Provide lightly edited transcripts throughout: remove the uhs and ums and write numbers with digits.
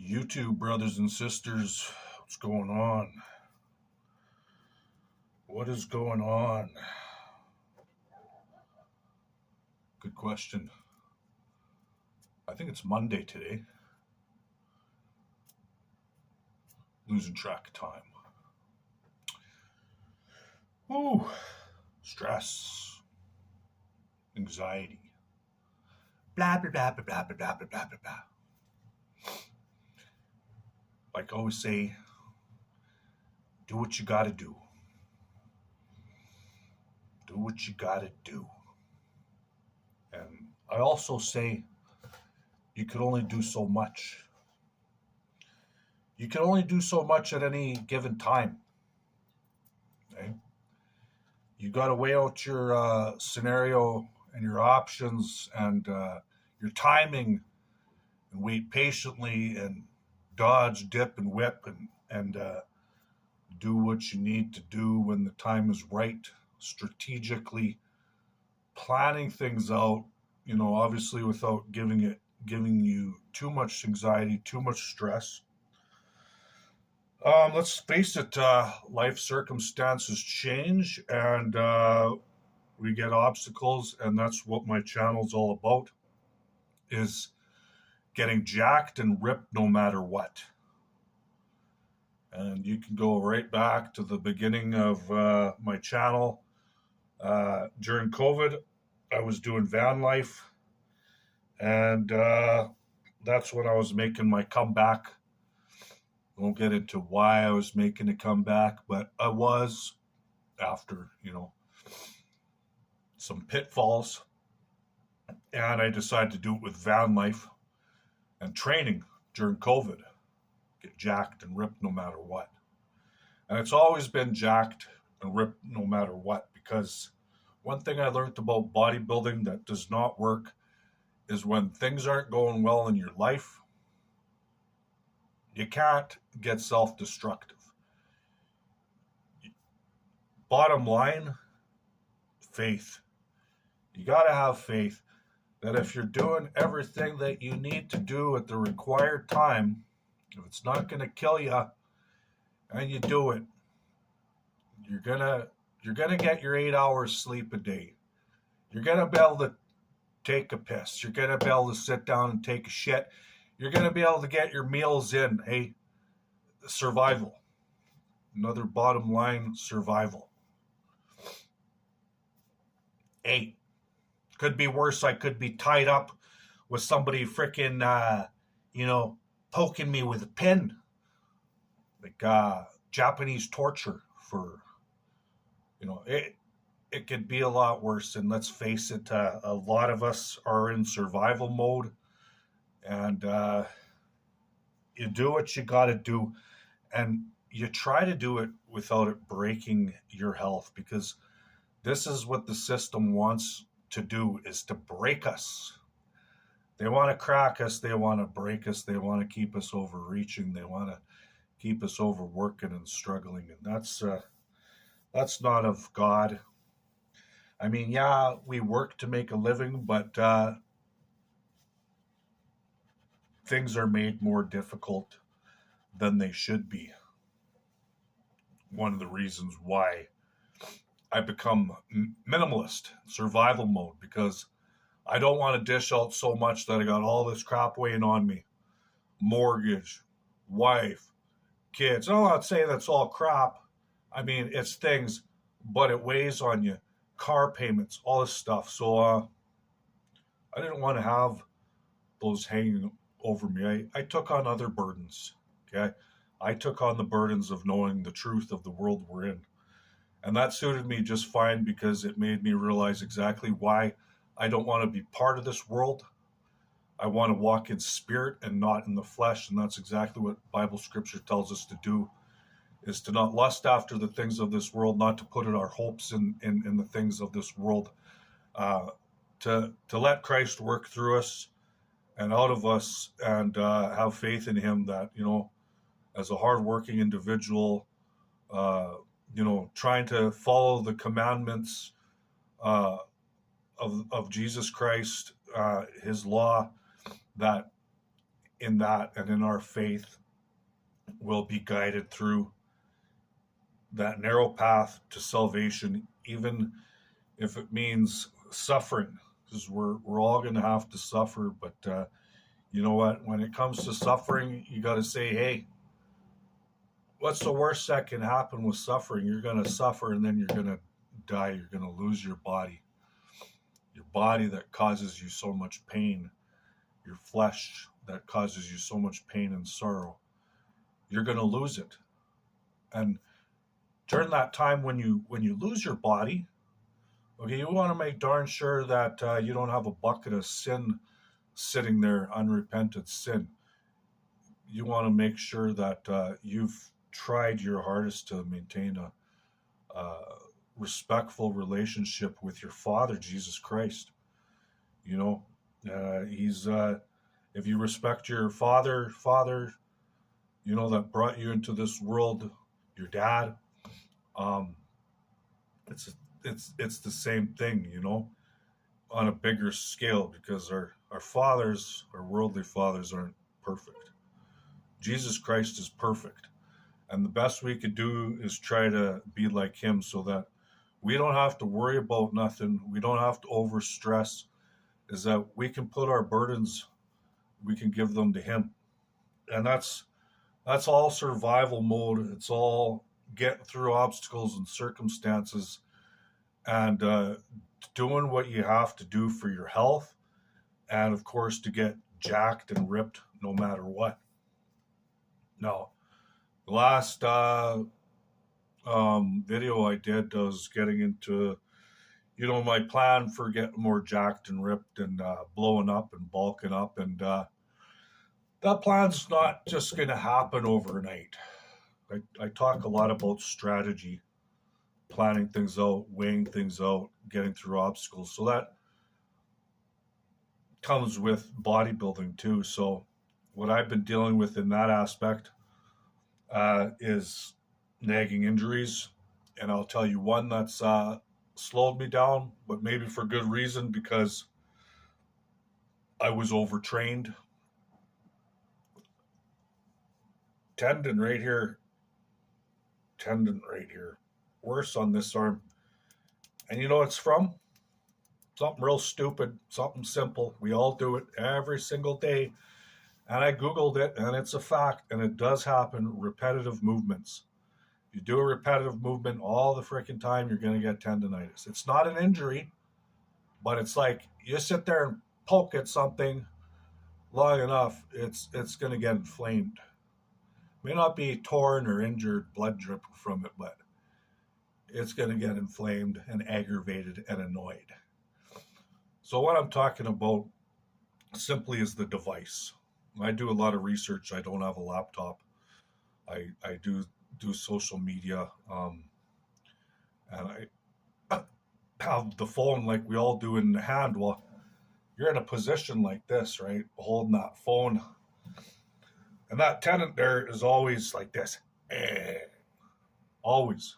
YouTube brothers and sisters, what's going on? What is going on? Good question. I think it's Monday today. Losing track of time. Ooh, stress, anxiety, blah, blah, blah, blah, blah, blah, blah, blah, blah, blah. Like I always say, do what you gotta do. Do what you gotta do. And I also say, you can only do so much. You can only do so much at any given time. Okay? You got to weigh out your scenario and your options and your timing, and wait patiently and dodge, dip, and whip, and do what you need to do when the time is right. Strategically planning things out, obviously without giving you too much anxiety, too much stress. Let's face it, life circumstances change and we get obstacles, and that's what my channel's all about, is getting jacked and ripped no matter what. And you can go right back to the beginning of my channel. During COVID, I was doing van life, and that's when I was making my comeback. I won't get into why I was making a comeback, but I was, after, some pitfalls, and I decided to do it with van life and training during COVID. Get jacked and ripped no matter what. And it's always been jacked and ripped no matter what, because one thing I learned about bodybuilding that does not work is when things aren't going well in your life, you can't get self-destructive. Bottom line, faith. You got to have faith that if you're doing everything that you need to do at the required time, if it's not going to kill you and you do it, you're gonna get your 8 hours sleep a day. You're gonna be able to take a piss. You're gonna be able to sit down and take a shit. You're gonna be able to get your meals in. Hey, survival. Another bottom line, survival. 8. Could be worse. I could be tied up with somebody freaking, poking me with a pin. Like Japanese torture for, it could be a lot worse. And let's face it, a lot of us are in survival mode. And you do what you got to do. And you try to do it without it breaking your health, because this is what the system wants to do, is to break us. They want to crack us. They want to break us. They want to keep us overreaching. They want to keep us overworking and struggling. And that's not of God. I mean, yeah, we work to make a living, but things are made more difficult than they should be. One of the reasons why I become minimalist, survival mode, because I don't want to dish out so much that I got all this crap weighing on me. Mortgage, wife, kids. I'm not saying that's all crap. I mean, it's things, but it weighs on you. Car payments, all this stuff. So I didn't want to have those hanging over me. I took on other burdens. Okay. I took on the burdens of knowing the truth of the world we're in. And that suited me just fine, because it made me realize exactly why I don't want to be part of this world. I want to walk in spirit and not in the flesh. And that's exactly what Bible scripture tells us to do, is to not lust after the things of this world, not to put our hopes in the things of this world, to let Christ work through us and out of us, and have faith in him that, as a hardworking individual, trying to follow the commandments of Jesus Christ, his law, that in that and in our faith, we'll be guided through that narrow path to salvation, even if it means suffering, because we're all going to have to suffer. But you know what? When it comes to suffering, you got to say, hey, what's the worst that can happen with suffering? You're going to suffer and then you're going to die. You're going to lose your body that causes you so much pain, your flesh that causes you so much pain and sorrow. You're going to lose it. And during that time when you lose your body, okay, you want to make darn sure that you don't have a bucket of sin sitting there, unrepented sin. You want to make sure that you've tried your hardest to maintain a respectful relationship with your Father, Jesus Christ. You know, he's if you respect your father, you know, that brought you into this world, your dad. Um, it's it's the same thing, you know, on a bigger scale, because our fathers, our worldly fathers, aren't perfect. Jesus Christ is perfect, and the best we could do is try to be like him, so that we don't have to worry about nothing. We don't have to overstress. Is that we can put our burdens, we can give them to him, and that's all survival mode. It's all getting through obstacles and circumstances, and doing what you have to do for your health, and of course to get jacked and ripped no matter what. Now, the last video I did was getting into, you know, my plan for getting more jacked and ripped and blowing up and bulking up, and that plan's not just going to happen overnight. I talk a lot about strategy, planning things out, weighing things out, getting through obstacles. So that comes with bodybuilding too. So what I've been dealing with in that aspect is nagging injuries. And I'll tell you one that's slowed me down, but maybe for good reason, because I was overtrained. Tendon right here, worse on this arm. And you know what it's from? Something real stupid, something simple. We all do it every single day. And I Googled it, and it's a fact, and it does happen. Repetitive movements. If you do a repetitive movement all the freaking time, you're going to get tendonitis. It's not an injury, but it's like you sit there and poke at something long enough, it's going to get inflamed. May not be torn or injured, blood dripping from it, but it's going to get inflamed and aggravated and annoyed. So what I'm talking about simply is the device. I do a lot of research. I don't have a laptop. I do social media, and I have the phone like we all do in the hand. Well, you're in a position like this, right? Holding that phone. And that tendon there is always like this. Always.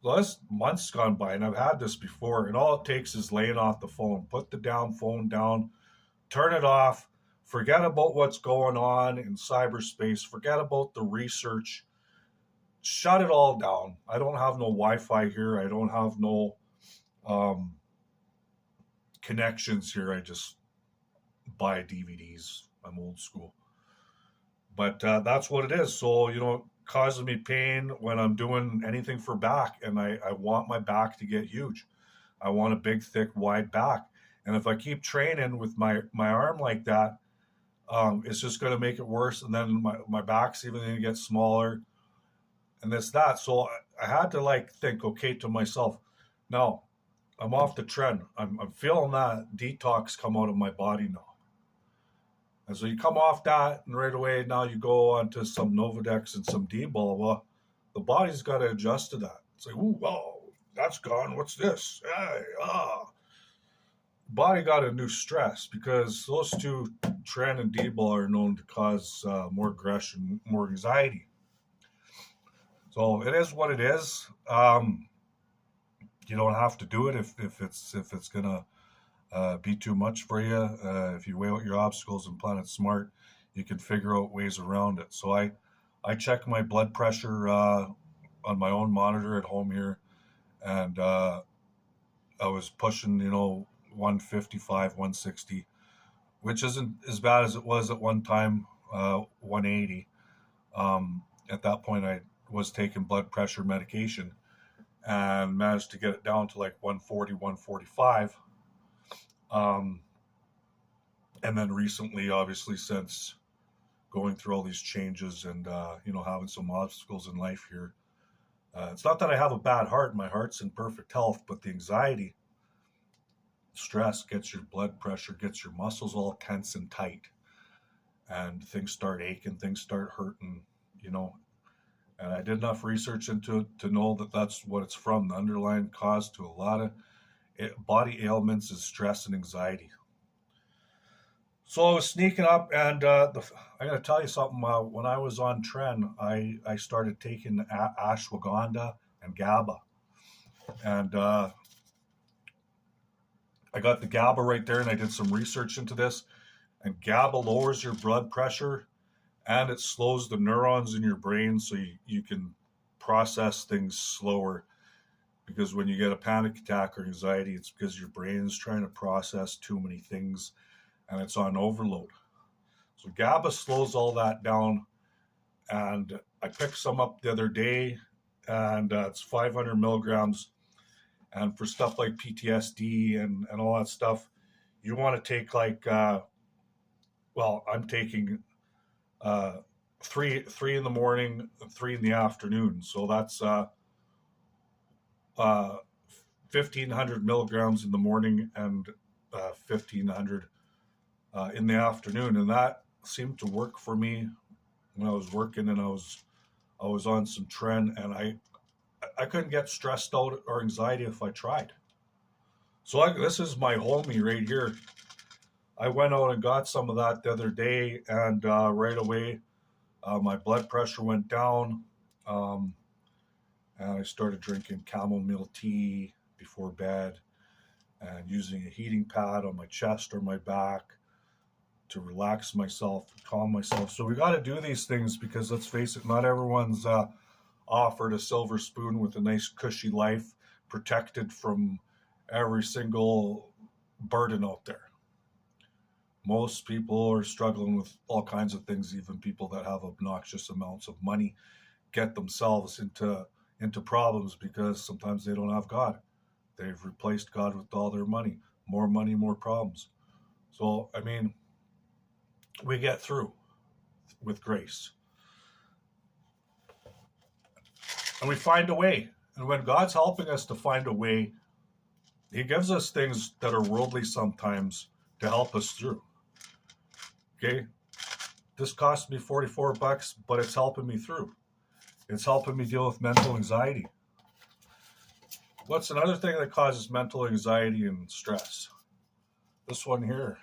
Well, this month's gone by, and I've had this before, and all it takes is laying off the phone. Put the phone down, turn it off, forget about what's going on in cyberspace, forget about the research, shut it all down. I don't have no Wi-Fi here. I don't have no connections here. I just buy DVDs. I'm old school. But that's what it is. So, you know, it causes me pain when I'm doing anything for back, and I want my back to get huge. I want a big, thick, wide back. And if I keep training with my arm like that, it's just going to make it worse. And then my back's even going to get smaller, and that. So I had to like think, okay, to myself, no, I'm off the trend. I'm feeling that detox come out of my body now. And so you come off that, and right away now you go on to some Novadex and some D-ball. Well, the body's got to adjust to that. It's like, ooh, wow, that's gone. What's this? Hey, Body got a new stress, because those two, Tren and D-ball, are known to cause more aggression, more anxiety. So it is what it is. You don't have to do it if it's gonna be too much for you. If you weigh out your obstacles and plan it smart, you can figure out ways around it. So I check my blood pressure on my own monitor at home here, and I was pushing, 155, 160, which isn't as bad as it was at one time, 180. At that point, I was taking blood pressure medication and managed to get it down to like 140, 145. And then recently, obviously, since going through all these changes and, having some obstacles in life here, it's not that I have a bad heart. My heart's in perfect health, but the anxiety, stress gets your blood pressure, gets your muscles all tense and tight, and things start aching, things start hurting, and I did enough research into it to know that that's what it's from. The underlying cause to a lot of body ailments is stress and anxiety. So I was sneaking up, and I got to tell you something. When I was on Tren, I started taking ashwagandha and GABA, and I got the GABA right there, and I did some research into this. And GABA lowers your blood pressure, and it slows the neurons in your brain, so you can process things slower. Because when you get a panic attack or anxiety, it's because your brain is trying to process too many things, and it's on overload. So GABA slows all that down, and I picked some up the other day, and it's 500 milligrams. And for stuff like PTSD and all that stuff, you want to take like, I'm taking 3 in the morning, 3 in the afternoon. So that's 1,500 milligrams in the morning and 1,500 in the afternoon, and that seemed to work for me when I was working, and I was on some Tren, and I couldn't get stressed out or anxiety if I tried. So this is my homie right here. I went out and got some of that the other day, and right away my blood pressure went down, and I started drinking chamomile tea before bed and using a heating pad on my chest or my back to relax myself, calm myself. So we got to do these things because, let's face it, not everyone's offered a silver spoon with a nice cushy life, protected from every single burden out there. Most people are struggling with all kinds of things. Even people that have obnoxious amounts of money get themselves into problems because sometimes they don't have God. They've replaced God with all their money, more problems. So, we get through with grace. And we find a way. And when God's helping us to find a way, He gives us things that are worldly sometimes to help us through. Okay? This cost me $44, but it's helping me through. It's helping me deal with mental anxiety. What's another thing that causes mental anxiety and stress? This one here.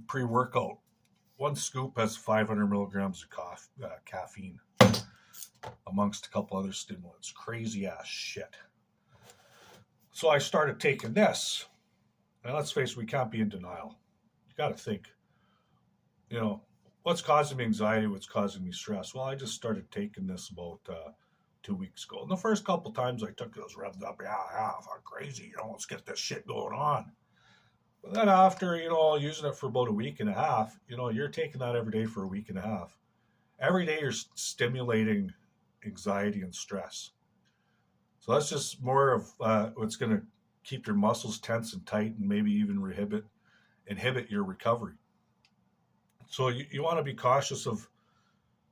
Pre-workout. One scoop has 500 milligrams of caffeine, amongst a couple other stimulants. Crazy ass shit. So I started taking this, and let's face it, we can't be in denial. You got to think, what's causing me anxiety? What's causing me stress? Well, I just started taking this about 2 weeks ago. And the first couple times I took those revved up, I'm crazy, let's get this shit going on. But then after, using it for about a week and a half, you're taking that every day for a week and a half. Every day you're stimulating anxiety and stress. So that's just more of what's going to keep your muscles tense and tight and maybe even inhibit your recovery. So you want to be cautious of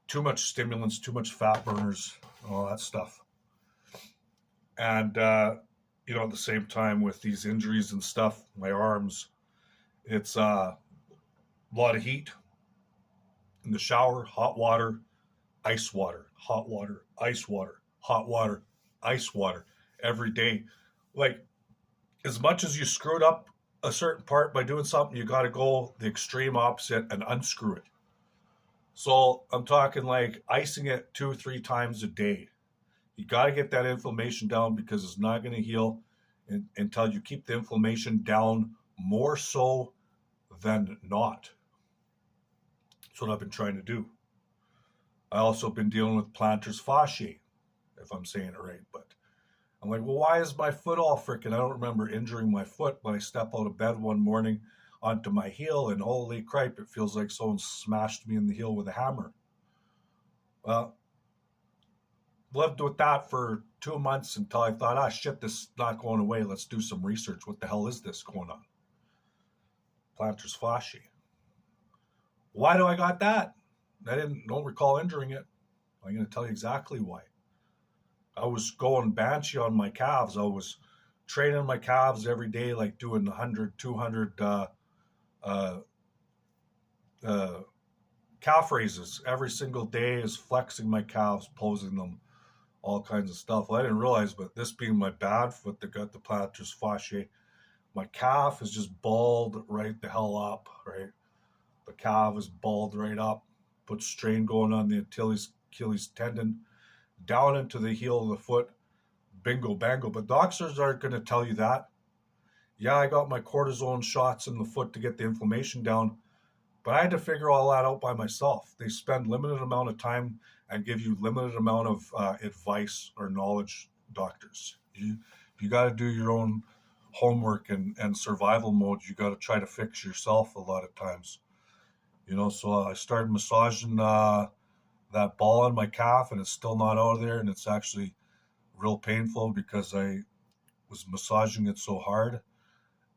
too much stimulants, too much fat burners, all that stuff. And, at the same time with these injuries and stuff, my arms, it's a lot of heat in the shower, hot water, ice water, hot water, ice water, hot water, ice water every day. Like, as much as you screwed up a certain part by doing something, you got to go the extreme opposite and unscrew it. So I'm talking like icing it 2-3 times a day. You got to get that inflammation down because it's not going to heal until you keep the inflammation down more so than not. That's what I've been trying to do. I also been dealing with plantar fasciae, if I'm saying it right. But I'm like, well, why is my foot all freaking? I don't remember injuring my foot, but I step out of bed one morning onto my heel, and holy crap, it feels like someone smashed me in the heel with a hammer. Well, lived with that for 2 months until I thought, ah, shit, this is not going away. Let's do some research. What the hell is this going on? Plantar fasciae. Why do I got that? I don't recall injuring it. I'm going to tell you exactly why. I was going banshee on my calves. I was training my calves every day, like doing 100, 200 calf raises every single day, is flexing my calves, posing them, all kinds of stuff. Well, I didn't realize, but this being my bad foot that got the plantar fasciae, my calf is just balled right the hell up, right? The calf is balled right up, put strain going on the Achilles tendon, down into the heel of the foot, bingo bango. But doctors aren't going to tell you that. Yeah, I got my cortisone shots in the foot to get the inflammation down, but I had to figure all that out by myself. They spend limited amount of time and give you limited amount of advice or knowledge, doctors. You got to do your own homework and survival mode. You got to try to fix yourself a lot of times. So I started massaging that ball in my calf, and it's still not out of there, and it's actually real painful because I was massaging it so hard.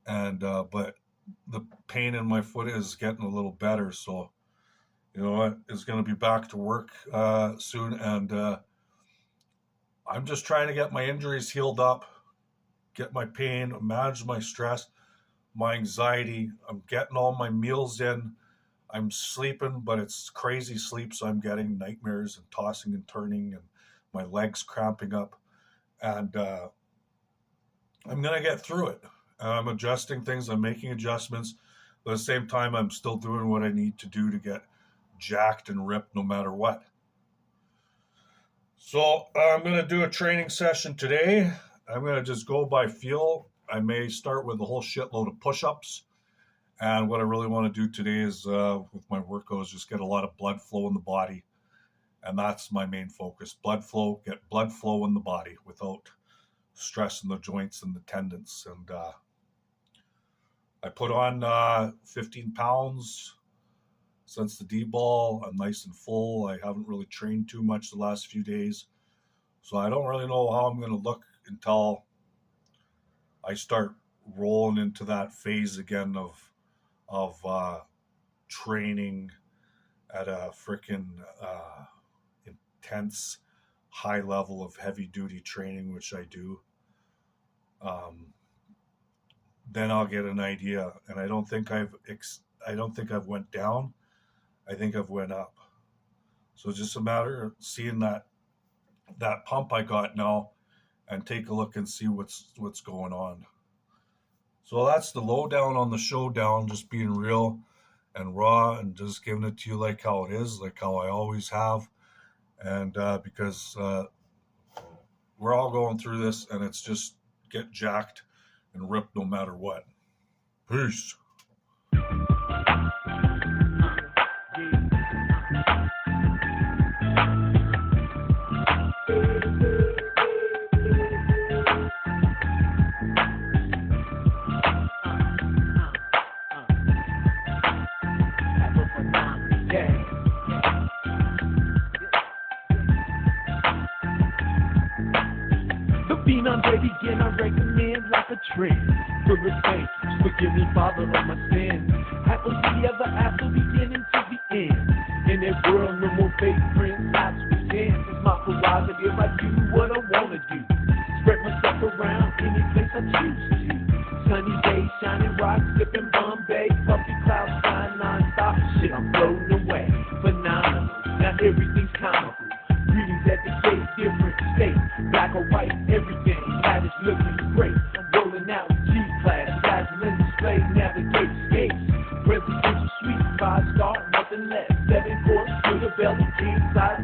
And but the pain in my foot is getting a little better, so it's going to be back to work soon, and I'm just trying to get my injuries healed up, get my pain, manage my stress, my anxiety. I'm getting all my meals in. I'm sleeping, but it's crazy sleep, so I'm getting nightmares and tossing and turning and my legs cramping up. And I'm going to get through it. I'm adjusting things. I'm making adjustments. But at the same time, I'm still doing what I need to do to get jacked and ripped no matter what. So I'm going to do a training session today. I'm going to just go by feel. I may start with a whole shitload of push-ups. And what I really want to do today is, with my workout, is just get a lot of blood flow in the body. And that's my main focus. Blood flow, get blood flow in the body without stressing the joints and the tendons. And I put on 15 pounds since the D-ball. I'm nice and full. I haven't really trained too much the last few days. So I don't really know how I'm going to look until I start rolling into that phase again of training at a freaking intense high level of heavy duty training, which I do. Then I'll get an idea, and I don't think I've went down. I think I've went up. So it's just a matter of seeing that pump I got now, and take a look and see what's going on. So that's the lowdown on the showdown, just being real and raw and just giving it to you like how it is, like how I always have. And because we're all going through this, and it's just get jacked and ripped no matter what. Peace. Begin, I recommend like a trend. For thank you, forgive me, Father, of my sins. Happily ever after, beginning to the end. In that world, no more fake friends, lots with hands. It's my prerogative, I do what I wanna do. Spread myself around any place I choose to. Sunny day, shining rocks, sipping Bombay, puffy clouds flying non-stop. Shit, I'm floating away, phenomenal. Now everything's comical. Greetings at the gate, different state, black or white, everything. That is looking great. I'm rolling out G-class, dazzling display, navigate skates. Residential suite, 5-star, nothing less. 7 course with a belly, king size.